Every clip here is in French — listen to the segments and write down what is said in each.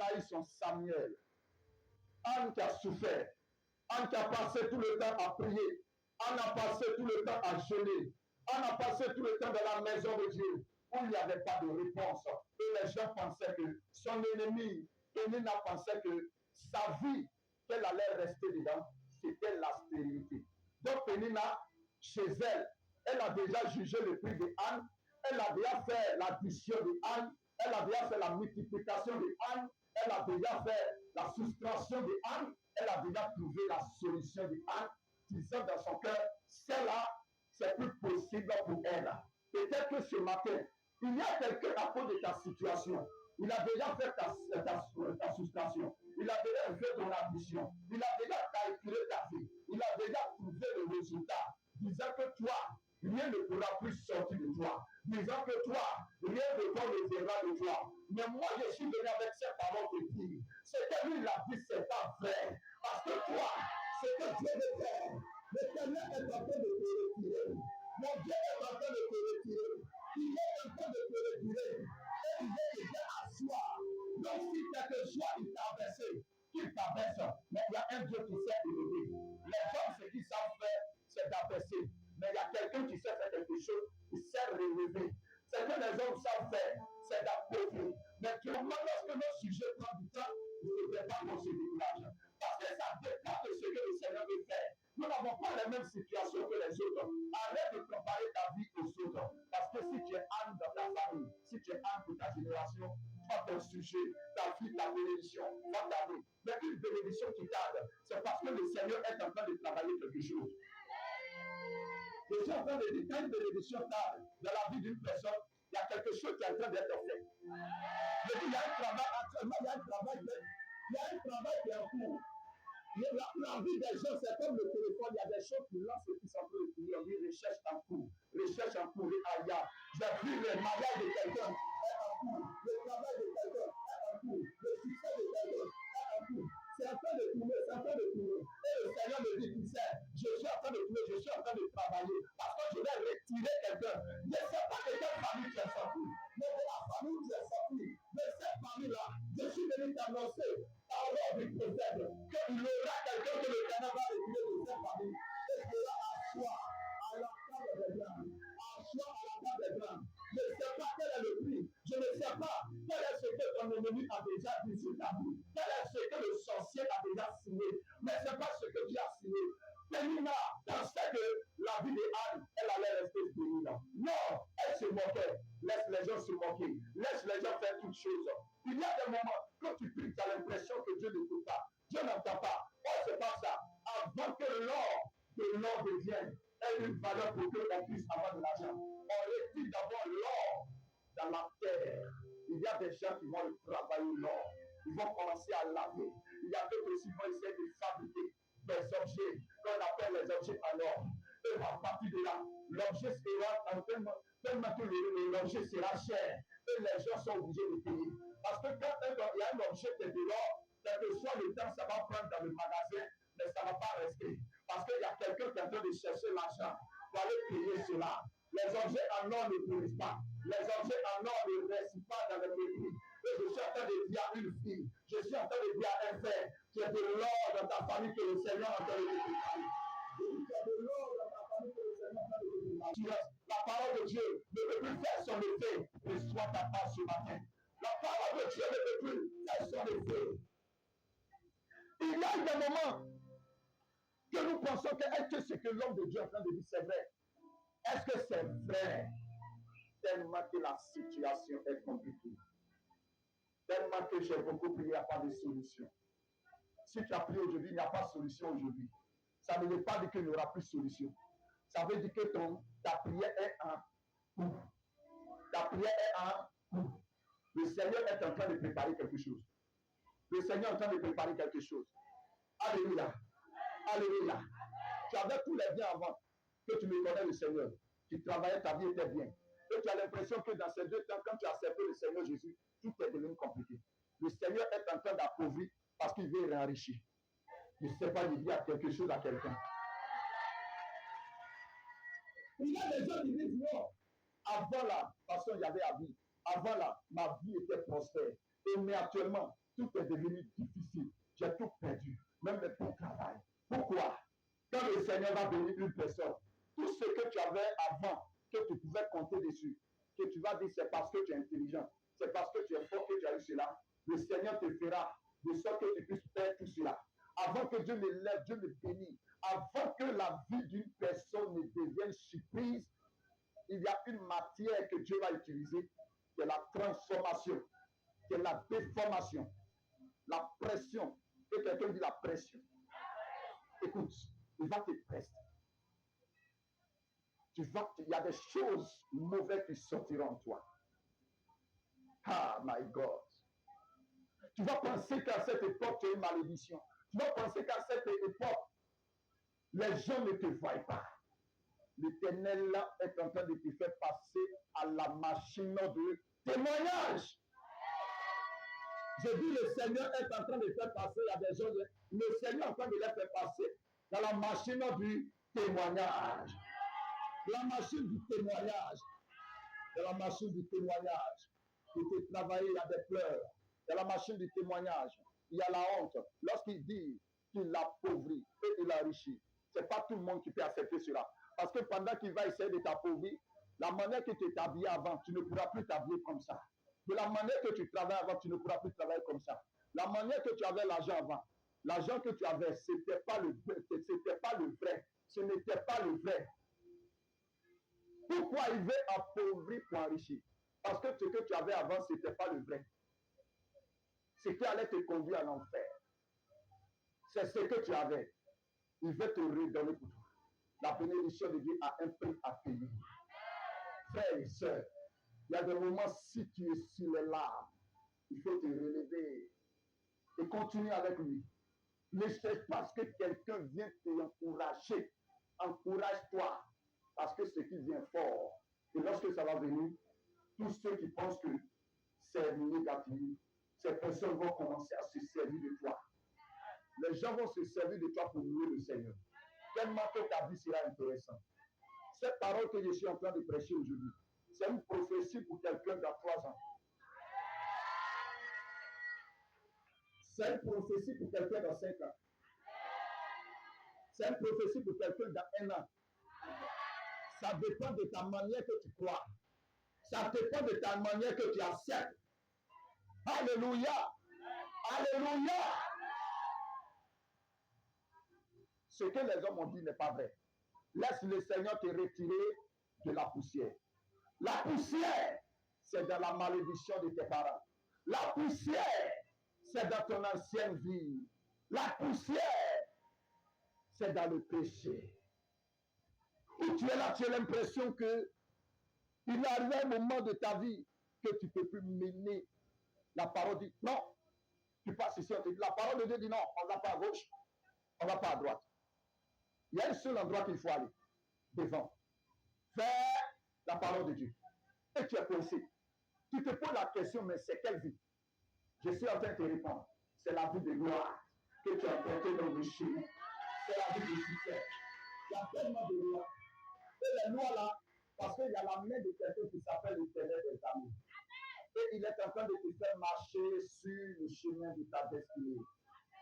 a eu son Samuel. Anne qui a souffert. Anne qui a passé tout le temps à prier. Anne a passé tout le temps à jeûner. Anne a passé tout le temps dans la maison de Dieu où il n'y avait pas de réponse. Et les gens pensaient que son ennemi, Pénina, pensait que sa vie, qu'elle allait rester dedans, c'était la stérilité. Donc Pénina, chez elle, elle a déjà jugé le prix de Anne. Elle a déjà fait l'addition de Anne. Elle a déjà fait la multiplication de Anne. Elle a déjà fait la soustraction de Anne. Elle a déjà trouvé la solution de Anne, disant dans son cœur, celle-là, c'est plus possible pour elle. Peut-être que ce matin, il y a quelqu'un à cause de ta situation. Il a déjà fait ta soustraction. Il a déjà fait ton ambition. Il a déjà calculé ta vie. Il a déjà trouvé le résultat, disant que toi, rien ne pourra plus sortir de toi. Disant que toi, rien ne toi ne viendra de toi. Mais moi, je suis venu avec ces paroles te dire. Ce que lui, il a dit, c'est pas vrai. Parce que toi, ce que Dieu veut faire, l'Éternel est en train de te retirer. Mon Dieu est en train de te retirer. Il est en train de te retirer. Et il est déjà à soi. Donc, si quelque chose il t'a versé, qu'il t'abaisse, mais il y a un Dieu qui sait élever. Les hommes, ce qu'ils savent faire, c'est d'abaisser. Mais il y a quelqu'un qui sait faire quelque chose, qui sait relever. Ce que les hommes savent faire, c'est d'appauvrir. Mais lorsque nos sujets prennent du temps, vous ne devez pas qu'on se décourage. Parce que ça dépend de ce que le Seigneur veut faire. Nous n'avons pas les mêmes situations que les autres. Arrête de comparer ta vie aux autres. Parce que si tu es âme dans ta famille, si tu es âme de ta génération, toi ton sujet, ta vie, ta bénédiction, va t'amener. Mais une bénédiction qui tarde, c'est parce que le Seigneur est en train de travailler quelque chose. Je suis en train de dire, quand une bénédiction tarde dans la vie d'une personne, il y a quelque chose qui est en train d'être fait. Je dis, il y a un travail actuellement, il y a un travail qui est en cours. La vie des gens, c'est comme le téléphone, il y a des choses qui lancent et qui sont en train de finir. On dit recherche en cours, ailleurs. J'ai vu le mariage de quelqu'un, est en cours. Le travail de quelqu'un, est en cours. Le succès de quelqu'un, est en cours. C'est en train de tourner, c'est en train de tourner. Et le Seigneur me dit, tu sais, je suis en train de tourner, je suis en train de travailler. Parce que je vais retirer quelqu'un. Je ne sais pas de quelle famille tu es sorti, mais de la famille où tu es sorti, de cette famille-là, je suis venu t'annoncer, par l'ordre du prophète, qu'il y aura quelqu'un que le Seigneur va retirer de cette famille. Et sera à soi, à la table des grands. À soi, à la table des grands. Je ne sais pas quel est le prix. Je ne sais pas quel est ce que ton ennemi a déjà dit sur ta vie. Quel est ce que le sorcier a déjà signé. Mais ce n'est pas ce que Dieu a signé. Pénina pensait que la vie de Anne, elle allait rester Pénina. Non, elle se moquait. Laisse les gens se moquer. Laisse les gens faire toutes choses. Il y a des moments, quand tu pries, tu as l'impression que Dieu n'écoute pas. Dieu n'entend pas. Oh, c'est pas ça. Avant que l'or devienne une valeur pour qu'on puisse avoir de l'argent, on retire d'abord l'or dans la terre. Il y a des gens qui vont travailler l'or. Ils vont commencer à laver. Il y a d'autres aussi qui vont essayer de fabriquer des objets qu'on appelle les objets en or. Et à partir de là, l'objet sera tellement que l'objet sera cher. Et les gens sont obligés de payer. Parce que quand il y a un objet qui est de l'or, quel que soit le temps, ça va prendre dans le magasin, mais ça ne va pas rester. Parce qu'il y a quelqu'un qui est en train de chercher l'argent pour aller payer cela. Les objets en or ne pourrissent pas. Les objets en or ne restent pas dans le mépris. Et je suis en train de dire à une fille, je suis en train de dire à un frère, tu es de l'or dans ta famille que le Seigneur est en train de te préparer. Tu es de l'or dans ta famille que le Seigneur est en train de te préparer. La parole de Dieu ne peut plus faire son effet et soit ta part ce matin. La parole de Dieu ne peut plus faire son effet. Il y a des moments que nous pensons que est-ce que ce que l'homme de Dieu est en train de dire, c'est vrai? Est-ce que c'est vrai? Tellement que la situation est compliquée. Tellement que j'ai beaucoup prié, il n'y a pas de solution. Si tu as prié aujourd'hui, il n'y a pas de solution aujourd'hui. Ça ne veut pas dire qu'il n'y aura plus de solution. Ça veut dire que ta prière est en cours. Ta prière est en cours. Le Seigneur est en train de préparer quelque chose. Le Seigneur est en train de préparer quelque chose. Alléluia. Alléluia. Tu avais tous les biens avant que tu me connais le Seigneur. Tu travaillais, ta vie était bien. Et tu as l'impression que dans ces 2 temps, quand tu as accepté le Seigneur Jésus, tout est devenu compliqué. Le Seigneur est en train d'appauvrir parce qu'il veut enrichir. Je ne sais pas, il dit à quelque chose à quelqu'un. Il y a des gens qui disent non. Avant là, de toute façon, il y avait la vie. Avant là, ma vie était prospère. Et mais actuellement, tout est devenu difficile. J'ai tout perdu, même le bon travail. Pourquoi? Quand le Seigneur va bénir une personne, tout ce que tu avais avant, que tu pouvais compter dessus, que tu vas dire c'est parce que tu es intelligent, c'est parce que tu es fort que tu as eu cela, le Seigneur te fera de sorte que tu puisses faire tout cela. Avant que Dieu ne lève, Dieu ne bénisse, avant que la vie d'une personne ne devienne surprise, il y a une matière que Dieu va utiliser, c'est la transformation, c'est la déformation, la pression. Et quelqu'un dit la pression. Écoute, il va te presser. Il y a des choses mauvaises qui sortiront en toi. Ah, my God. Tu vas penser qu'à cette époque, tu as une malédiction. Tu vas penser qu'à cette époque, les gens ne te voient pas. L'Éternel est en train de te faire passer à la machine de témoignage. J'ai dit, le Seigneur est en train de faire passer à des gens. Le Seigneur est en train de les faire passer dans la machine du témoignage. La machine du témoignage. Dans la machine du témoignage. Pour te travailler, il y a des pleurs. Dans la machine du témoignage, il y a la honte. Lorsqu'il dit qu'il appauvrit et il enrichit, ce n'est pas tout le monde qui peut accepter cela. Parce que pendant qu'il va essayer de t'appauvrir, la manière que tu t'habillais avant, tu ne pourras plus t'habiller comme ça. De la manière que tu travailles avant, tu ne pourras plus travailler comme ça. La manière que tu avais l'argent avant, l'argent que tu avais, ce n'était pas le vrai. Ce n'était pas le vrai. Pourquoi il veut appauvrir pour enrichir? Parce que ce que tu avais avant, ce n'était pas le vrai. Ce qui allait te conduire à l'enfer. C'est ce que tu avais. Il veut te redonner pour toi. La bénédiction de Dieu a un prix à payer. Frères et sœurs, il y a des moments, si tu es sur les larmes, il faut te relever et continuer avec lui. Ne cherche pas que quelqu'un vienne t'encourager. Encourage-toi parce que ce qui vient fort. Et lorsque ça va venir, tous ceux qui pensent que c'est négatif, ces personnes vont commencer à se servir de toi. Les gens vont se servir de toi pour louer le Seigneur. Tellement que ta vie sera intéressante. Cette parole que je suis en train de prêcher aujourd'hui, c'est une prophétie pour quelqu'un dans 3 ans. C'est une prophétie pour quelqu'un dans 5 ans. C'est une prophétie pour quelqu'un dans 1 an. Ça dépend de ta manière que tu crois. Ça dépend de ta manière que tu acceptes. Alléluia. Alléluia. Ce que les hommes ont dit n'est pas vrai. Laisse le Seigneur te retirer de la poussière. La poussière, c'est dans la malédiction de tes parents. La poussière, c'est dans ton ancienne vie. La poussière, c'est dans le péché. Et tu es là, tu as l'impression que il arrive un moment de ta vie que tu ne peux plus mener. La parole dit non. Tu passes ici, on te dit, la parole de Dieu dit non, on ne va pas à gauche, on ne va pas à droite. Il y a un seul endroit qu'il faut aller, devant. Faire la parole de Dieu. Et tu es coincé. Tu te poses la question, mais c'est quelle vie? Je suis en train de te répondre. C'est la vie de gloire que tu as portée dans le chemin. C'est la vie de succès. Il y a tellement de lois. Et les lois là, parce qu'il y a la main de quelqu'un qui s'appelle l'Éternel des amis. Et il est en train de te faire marcher sur le chemin de ta destinée.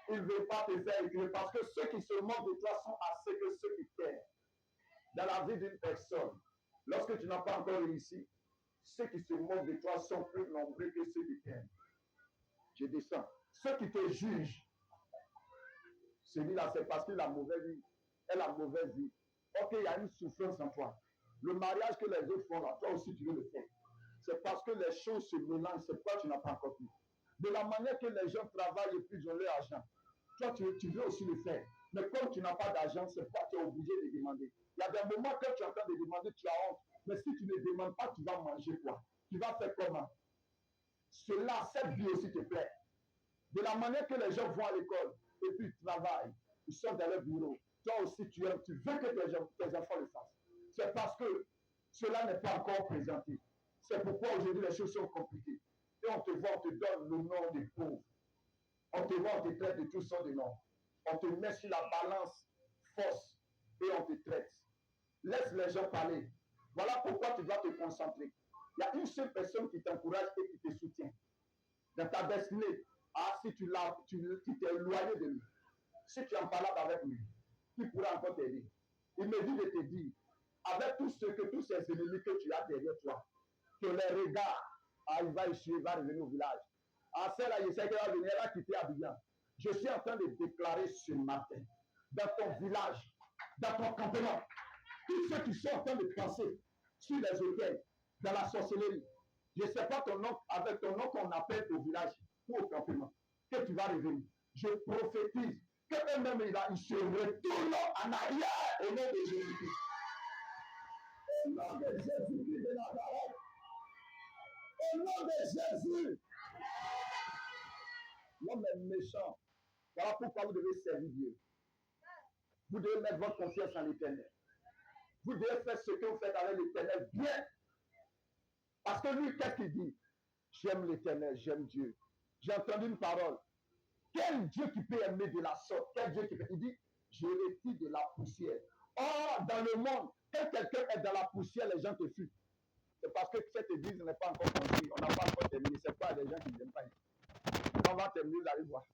Il ne veut pas te faire écrire parce que ceux qui se moquent de toi sont assez que ceux qui t'aiment. Dans la vie d'une personne, lorsque tu n'as pas encore réussi, ceux qui se moquent de toi sont plus nombreux que ceux qui t'aiment. Je descends. Ceux qui te jugent, celui-là, c'est parce qu'il a mauvaise vie. Elle a mauvaise vie. Ok, il y a une souffrance en toi. Le mariage que les autres font là, toi aussi tu veux le faire. C'est parce que les choses se mélangent, c'est pourquoi tu n'as pas encore pu. De la manière que les gens travaillent et puis ils ont leur argent, toi tu veux aussi le faire. Mais comme tu n'as pas d'argent, c'est pourquoi tu es obligé de demander. Il y a des moments quand tu es en train de demander, tu as honte. Mais si tu ne demandes pas, tu vas manger quoi? Tu vas faire comment? Cela, cette vie aussi te plaît. De la manière que les gens vont à l'école et puis ils travaillent, ils sont dans leur bureau. Toi aussi, tu veux que tes enfants le fassent. C'est parce que cela n'est pas encore présenté. C'est pourquoi aujourd'hui les choses sont compliquées. Et on te voit, on te donne le nom des pauvres. On te voit, on te traite de toutes sortes de noms. On te met sur la balance fausse et on te traite. Laisse les gens parler. Voilà pourquoi tu dois te concentrer. Il y a une seule personne qui t'encourage et qui te soutient. Dans ta destinée, Ah, si tu t'es éloigné de lui, si tu en parles avec lui, il pourra encore t'aider. Il me dit de te dire, avec tous ces ennemis que tu as derrière toi, que les regards, il va échouer, il va revenir au village. Ah, celle-là, je sais qu'elle va venir, elle va quitter Abidjan. Je suis en train de déclarer ce matin, dans ton village, dans ton campement, tous ceux qui sont en train de passer sur les hôtels, dans la sorcellerie, je ne sais pas ton nom, avec ton nom qu'on appelle au village ou au campement, que tu vas revenir. Je prophétise que eux-mêmes, ils se retournent en arrière au nom de Jésus-Christ. Au nom de Jésus-Christ de Nazareth. Au nom de Jésus. L'homme est méchant. Voilà pourquoi vous devez servir Dieu. Vous devez mettre votre confiance en l'Éternel. Vous devez faire ce que vous faites avec l'Éternel bien. Parce que lui, qu'est-ce qu'il dit? J'aime l'Éternel, j'aime Dieu. J'ai entendu une parole. Quel Dieu qui peut aimer de la sorte? Quel Dieu qui peut? Il dit, je retire de la poussière. Or, dans le monde, quand quelqu'un est dans la poussière, les gens te fuient. C'est parce que cette église n'est pas encore construite. On n'a pas encore terminé. C'est pas des gens qui n'aiment pas. On va terminer, vous allez voir.